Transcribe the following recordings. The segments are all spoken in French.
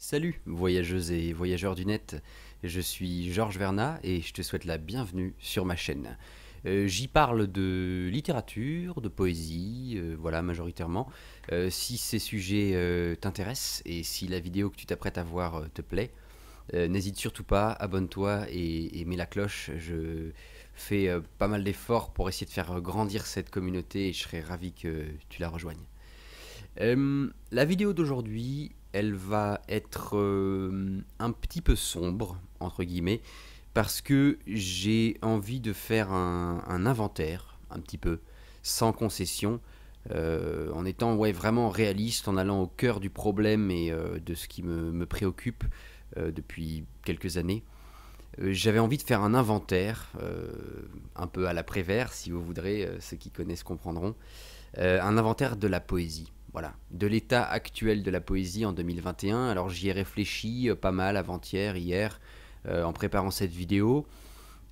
Salut voyageuses et voyageurs du net, je suis Georges Vernat et je te souhaite la bienvenue sur ma chaîne. J'y parle de littérature, de poésie, voilà majoritairement. Si ces sujets t'intéressent et si la vidéo que tu t'apprêtes à voir te plaît, n'hésite surtout pas, abonne-toi et mets la cloche. Je fais pas mal d'efforts pour essayer de faire grandir cette communauté et je serais ravi que tu la rejoignes. La vidéo d'aujourd'hui, elle va être un petit peu sombre, entre guillemets, parce que j'ai envie de faire un inventaire, un petit peu, sans concession, en étant vraiment réaliste, en allant au cœur du problème et de ce qui me préoccupe depuis quelques années. J'avais envie de faire un inventaire, un peu à la Prévert, si vous voudrez, ceux qui connaissent comprendront, un inventaire de la poésie. Voilà, de l'état actuel de la poésie en 2021. Alors j'y ai réfléchi pas mal avant-hier, hier, en préparant cette vidéo.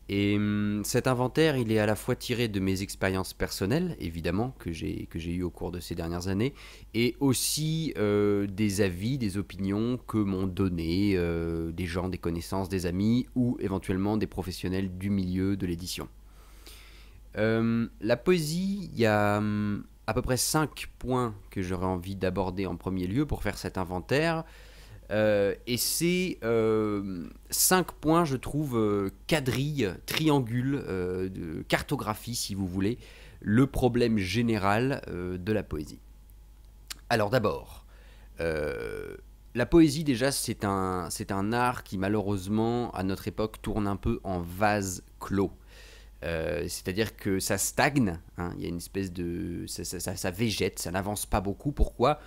Et cet inventaire, il est à la fois tiré de mes expériences personnelles, évidemment, que j'ai eues au cours de ces dernières années, et aussi des avis, des opinions que m'ont donné des gens, des connaissances, des amis, ou éventuellement des professionnels du milieu de l'édition. La poésie, il y a à peu près 5 points que j'aurais envie d'aborder en premier lieu pour faire cet inventaire. Et ces 5 points, je trouve, quadrillent, triangulent, de cartographie, si vous voulez, le problème général de la poésie. Alors d'abord, la poésie, déjà, c'est un art qui, malheureusement, à notre époque, tourne un peu en vase clos. C'est-à-dire que ça stagne, hein, il y a une espèce de... ça végète, ça n'avance pas beaucoup. Pourquoi ?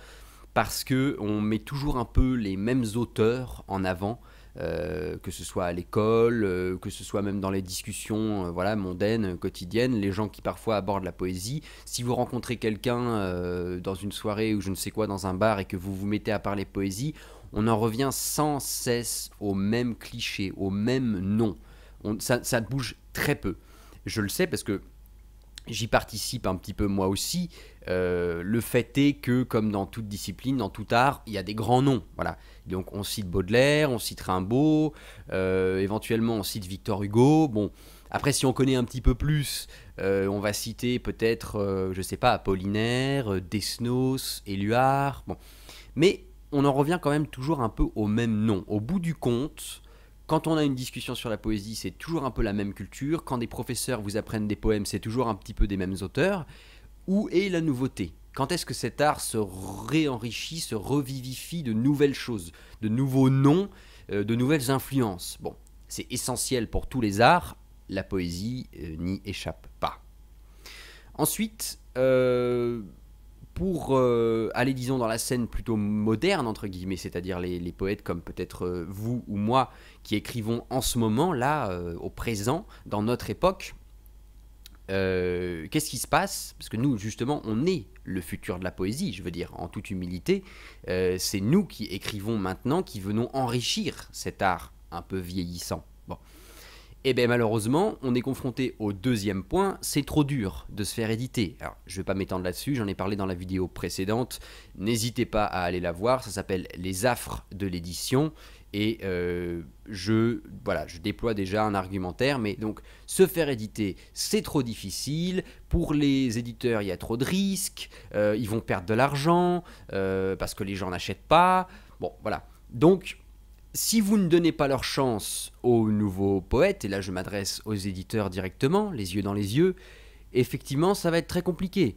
Parce qu'on met toujours un peu les mêmes auteurs en avant, que ce soit à l'école, que ce soit même dans les discussions voilà, mondaines, quotidiennes, les gens qui parfois abordent la poésie. Si vous rencontrez quelqu'un dans une soirée ou je ne sais quoi, dans un bar, et que vous vous mettez à parler poésie, on en revient sans cesse au même cliché, au même nom. Ça bouge très peu. Je le sais parce que j'y participe un petit peu moi aussi. Le fait est que, comme dans toute discipline, dans tout art, il y a des grands noms. Voilà. Donc on cite Baudelaire, on cite Rimbaud, éventuellement on cite Victor Hugo. Bon, après si on connaît un petit peu plus, on va citer peut-être, je sais pas, Apollinaire, Desnos, Éluard. Bon, mais on en revient quand même toujours un peu au même nom. Au bout du compte, quand on a une discussion sur la poésie, c'est toujours un peu la même culture. Quand des professeurs vous apprennent des poèmes, c'est toujours un petit peu des mêmes auteurs. Où est la nouveauté ? Quand est-ce que cet art se réenrichit, se revivifie de nouvelles choses, de nouveaux noms, de nouvelles influences ? Bon, c'est essentiel pour tous les arts. La poésie n'y échappe pas. Ensuite, pour aller, disons, dans la scène plutôt moderne, entre guillemets, c'est-à-dire les poètes comme peut-être vous ou moi, qui écrivons en ce moment, là, au présent, dans notre époque, qu'est-ce qui se passe ? Parce que nous, justement, on est le futur de la poésie, je veux dire, en toute humilité. C'est nous qui écrivons maintenant, qui venons enrichir cet art un peu vieillissant. Bon. Et bien malheureusement, on est confronté au deuxième point, c'est trop dur de se faire éditer. Alors, je ne vais pas m'étendre là-dessus, j'en ai parlé dans la vidéo précédente, n'hésitez pas à aller la voir, ça s'appelle Les affres de l'édition, et je déploie déjà un argumentaire, mais donc se faire éditer, c'est trop difficile, pour les éditeurs, il y a trop de risques, ils vont perdre de l'argent, parce que les gens n'achètent pas, bon voilà, donc... Si vous ne donnez pas leur chance aux nouveaux poètes, et là je m'adresse aux éditeurs directement, les yeux dans les yeux, effectivement ça va être très compliqué.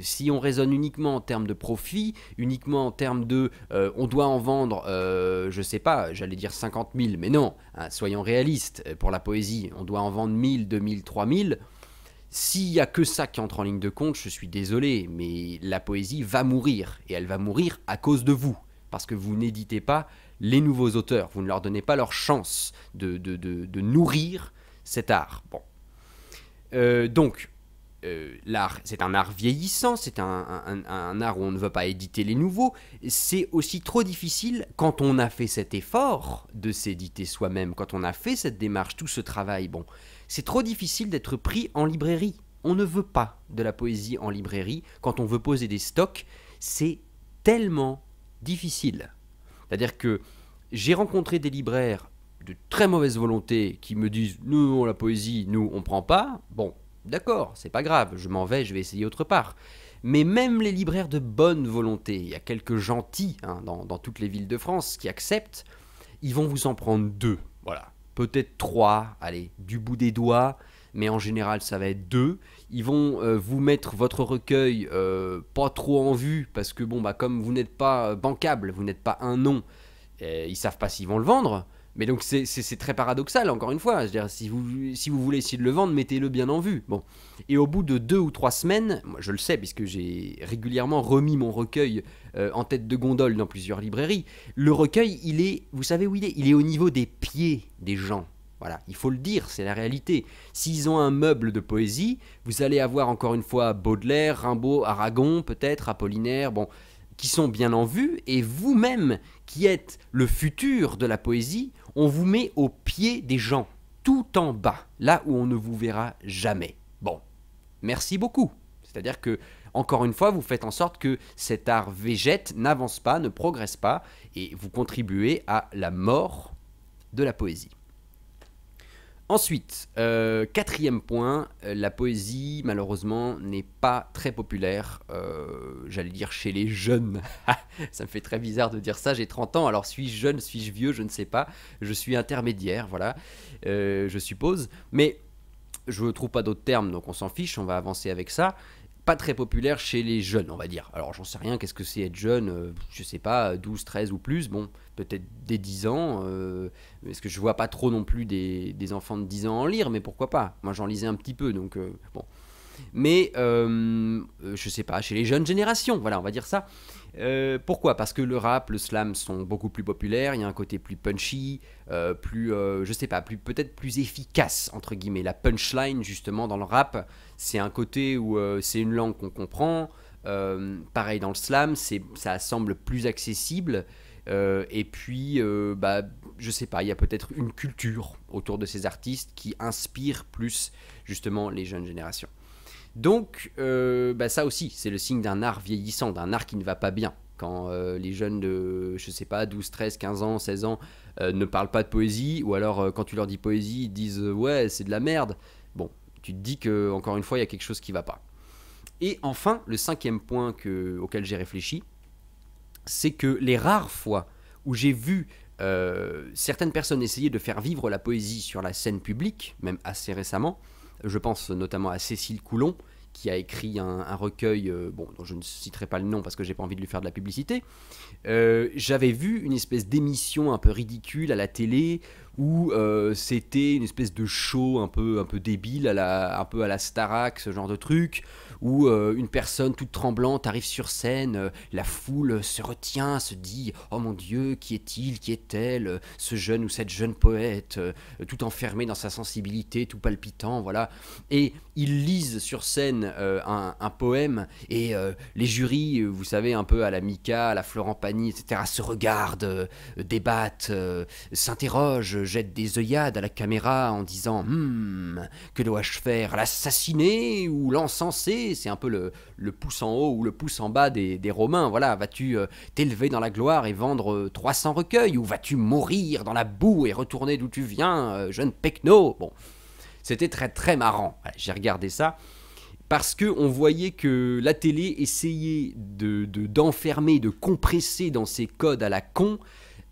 Si on raisonne uniquement en termes de profit, uniquement en termes de on doit en vendre, je sais pas, j'allais dire 50 000, mais non, hein, soyons réalistes, pour la poésie, on doit en vendre 1000, 2000, 3000. S'il n'y a que ça qui entre en ligne de compte, je suis désolé, mais la poésie va mourir, et elle va mourir à cause de vous, parce que vous n'éditez pas les nouveaux auteurs, vous ne leur donnez pas leur chance de nourrir cet art. Bon. Donc, l'art, c'est un art vieillissant, c'est un art où on ne veut pas éditer les nouveaux. C'est aussi trop difficile quand on a fait cet effort de s'éditer soi-même, quand on a fait cette démarche, tout ce travail. Bon, c'est trop difficile d'être pris en librairie. On ne veut pas de la poésie en librairie. Quand on veut poser des stocks, c'est tellement difficile. C'est-à-dire que j'ai rencontré des libraires de très mauvaise volonté qui me disent nous la poésie, nous on prend pas. Bon, d'accord, c'est pas grave, je m'en vais, je vais essayer autre part. Mais même les libraires de bonne volonté, il y a quelques gentils hein, dans toutes les villes de France qui acceptent, ils vont vous en prendre 2, voilà. Peut-être 3, allez, du bout des doigts, mais en général ça va être 2. Ils vont vous mettre votre recueil pas trop en vue, parce que bon, bah, comme vous n'êtes pas bancable, vous n'êtes pas un nom, ils savent pas s'ils vont le vendre. Mais donc c'est très paradoxal, encore une fois. Je veux dire, si vous voulez essayer de le vendre, mettez-le bien en vue. Bon. Et au bout de 2 ou 3 semaines, moi je le sais puisque j'ai régulièrement remis mon recueil en tête de gondole dans plusieurs librairies, le recueil, il est, vous savez où il est? Il est au niveau des pieds des gens. Voilà, il faut le dire, c'est la réalité. S'ils ont un meuble de poésie, vous allez avoir encore une fois Baudelaire, Rimbaud, Aragon, peut-être, Apollinaire, bon, qui sont bien en vue, et vous-même, qui êtes le futur de la poésie, on vous met au pied des gens, tout en bas, là où on ne vous verra jamais. Bon, merci beaucoup. C'est-à-dire que, encore une fois, vous faites en sorte que cet art végète, n'avance pas, ne progresse pas, et vous contribuez à la mort de la poésie. Ensuite, 4e point, la poésie, malheureusement, n'est pas très populaire, j'allais dire chez les jeunes. Ça me fait très bizarre de dire ça, j'ai 30 ans, alors suis-je jeune, suis-je vieux, je ne sais pas. Je suis intermédiaire, voilà, je suppose. Mais je ne trouve pas d'autres termes, donc on s'en fiche, on va avancer avec ça. Pas très populaire chez les jeunes, on va dire. Alors j'en sais rien, qu'est-ce que c'est être jeune, je sais pas, 12, 13 ou plus, bon, peut-être dès 10 ans, parce que je vois pas trop non plus des enfants de 10 ans en lire, mais pourquoi pas? Moi j'en lisais un petit peu, donc bon. Mais je sais pas, chez les jeunes générations, voilà, on va dire ça. Pourquoi? Parce que le rap, le slam sont beaucoup plus populaires, il y a un côté plus punchy, je sais pas, peut-être plus efficace, entre guillemets. La punchline, justement, dans le rap, c'est un côté où c'est une langue qu'on comprend. Pareil dans le slam, ça semble plus accessible. Et puis, bah, je sais pas, il y a peut-être une culture autour de ces artistes qui inspire plus, justement, les jeunes générations. Donc, bah ça aussi, c'est le signe d'un art vieillissant, d'un art qui ne va pas bien. Quand les jeunes de, je sais pas, 12, 13, 15 ans, 16 ans ne parlent pas de poésie, ou alors quand tu leur dis poésie, ils disent ouais, c'est de la merde. Bon, tu te dis que encore une fois, il y a quelque chose qui va pas. Et enfin, le 5e point auquel j'ai réfléchi, c'est que les rares fois où j'ai vu certaines personnes essayer de faire vivre la poésie sur la scène publique, même assez récemment, je pense notamment à Cécile Coulon, qui a écrit un recueil, bon, dont je ne citerai pas le nom parce que j'ai pas envie de lui faire de la publicité. J'avais vu une espèce d'émission un peu ridicule à la télé où c'était une espèce de show un peu débile, un peu à la Starac, ce genre de truc, où une personne toute tremblante arrive sur scène, la foule se retient, se dit « Oh mon Dieu, qui est-il, qui est-elle, ce jeune ou cette jeune poète, tout enfermé dans sa sensibilité, tout palpitant, voilà. » Et ils lisent sur scène un poème, et les jurys, vous savez, un peu à la Mika, à la Florent Pagny, etc., se regardent, débattent, s'interrogent, jettent des œillades à la caméra en disant que dois-je faire, l'assassiner ou l'encenser? C'est un peu le pouce en haut ou le pouce en bas des Romains. Voilà, vas-tu t'élever dans la gloire et vendre 300 recueils, ou vas-tu mourir dans la boue et retourner d'où tu viens, jeune pecno? Bon, c'était très très marrant. Voilà, j'ai regardé ça parce qu'on voyait que la télé essayait d'enfermer, de compresser dans ses codes à la con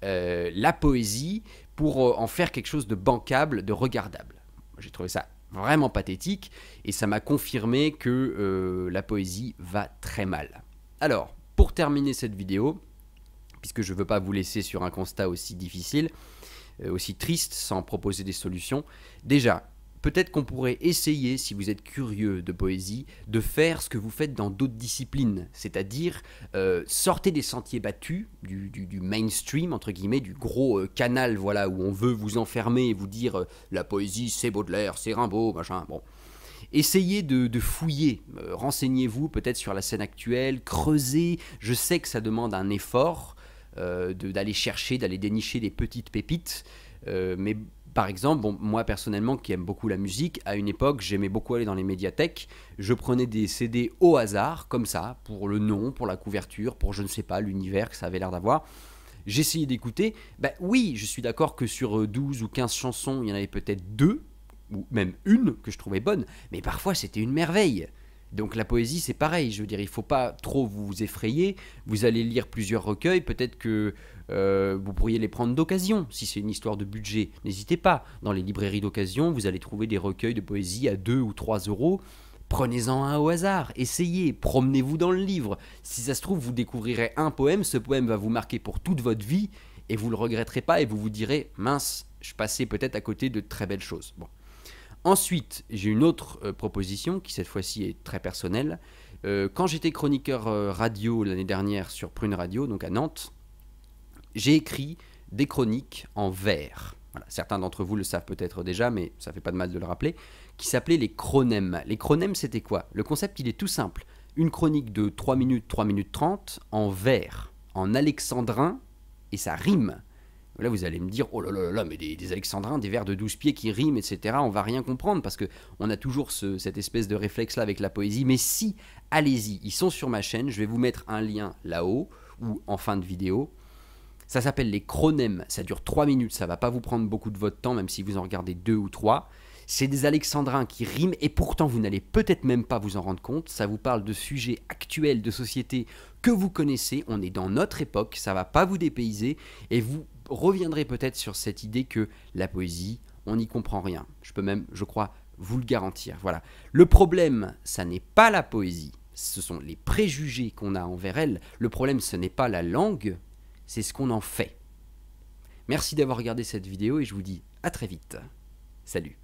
la poésie pour en faire quelque chose de bancable, de regardable. J'ai trouvé ça vraiment pathétique et ça m'a confirmé que la poésie va très mal. Alors, pour terminer cette vidéo, puisque je ne veux pas vous laisser sur un constat aussi difficile, aussi triste, sans proposer des solutions, déjà, peut-être qu'on pourrait essayer, si vous êtes curieux de poésie, de faire ce que vous faites dans d'autres disciplines, c'est-à-dire sortez des sentiers battus, du mainstream, entre guillemets, du gros canal, voilà, où on veut vous enfermer et vous dire la poésie c'est Baudelaire, c'est Rimbaud, machin, bon. Essayez de fouiller, renseignez-vous peut-être sur la scène actuelle, creusez, je sais que ça demande un effort d'aller chercher, d'aller dénicher des petites pépites, mais par exemple, bon, moi personnellement qui aime beaucoup la musique, à une époque j'aimais beaucoup aller dans les médiathèques, je prenais des CD au hasard, comme ça, pour le nom, pour la couverture, pour je ne sais pas, l'univers que ça avait l'air d'avoir. J'ai essayé d'écouter. Bah oui, je suis d'accord que sur 12 ou 15 chansons, il y en avait peut-être 2, ou même une que je trouvais bonne, mais parfois c'était une merveille. Donc la poésie, c'est pareil, je veux dire, il ne faut pas trop vous effrayer. Vous allez lire plusieurs recueils, peut-être que vous pourriez les prendre d'occasion. Si c'est une histoire de budget, n'hésitez pas. Dans les librairies d'occasion, vous allez trouver des recueils de poésie à 2 ou 3 euros. Prenez-en un au hasard, essayez, promenez-vous dans le livre. Si ça se trouve, vous découvrirez un poème, ce poème va vous marquer pour toute votre vie, et vous ne le regretterez pas, et vous vous direz, mince, je passais peut-être à côté de très belles choses. Bon. Ensuite, j'ai une autre proposition qui cette fois-ci est très personnelle. Quand j'étais chroniqueur radio l'année dernière sur Prune Radio, donc à Nantes, j'ai écrit des chroniques en vers. Voilà, certains d'entre vous le savent peut-être déjà, mais ça fait pas de mal de le rappeler, qui s'appelaient les chronèmes. Les chronèmes, c'était quoi? Le concept, il est tout simple. Une chronique de 3 minutes, 3 minutes 30 en vers, en alexandrin, et ça rime. Là, vous allez me dire, oh là là là, mais des alexandrins, des vers de 12 pieds qui riment, etc., on va rien comprendre, parce qu'on a toujours cette espèce de réflexe-là avec la poésie. Mais si, allez-y, ils sont sur ma chaîne, je vais vous mettre un lien là-haut, ou en fin de vidéo. Ça s'appelle les chronèmes, ça dure 3 minutes, ça va pas vous prendre beaucoup de votre temps, même si vous en regardez 2 ou 3. C'est des alexandrins qui riment, et pourtant vous n'allez peut-être même pas vous en rendre compte. Ça vous parle de sujets actuels, de société que vous connaissez, on est dans notre époque, ça va pas vous dépayser, et vous reviendrez peut-être sur cette idée que la poésie, on n'y comprend rien. Je peux même, je crois, vous le garantir. Voilà. Le problème, ça n'est pas la poésie, ce sont les préjugés qu'on a envers elle. Le problème, ce n'est pas la langue, c'est ce qu'on en fait. Merci d'avoir regardé cette vidéo et je vous dis à très vite. Salut.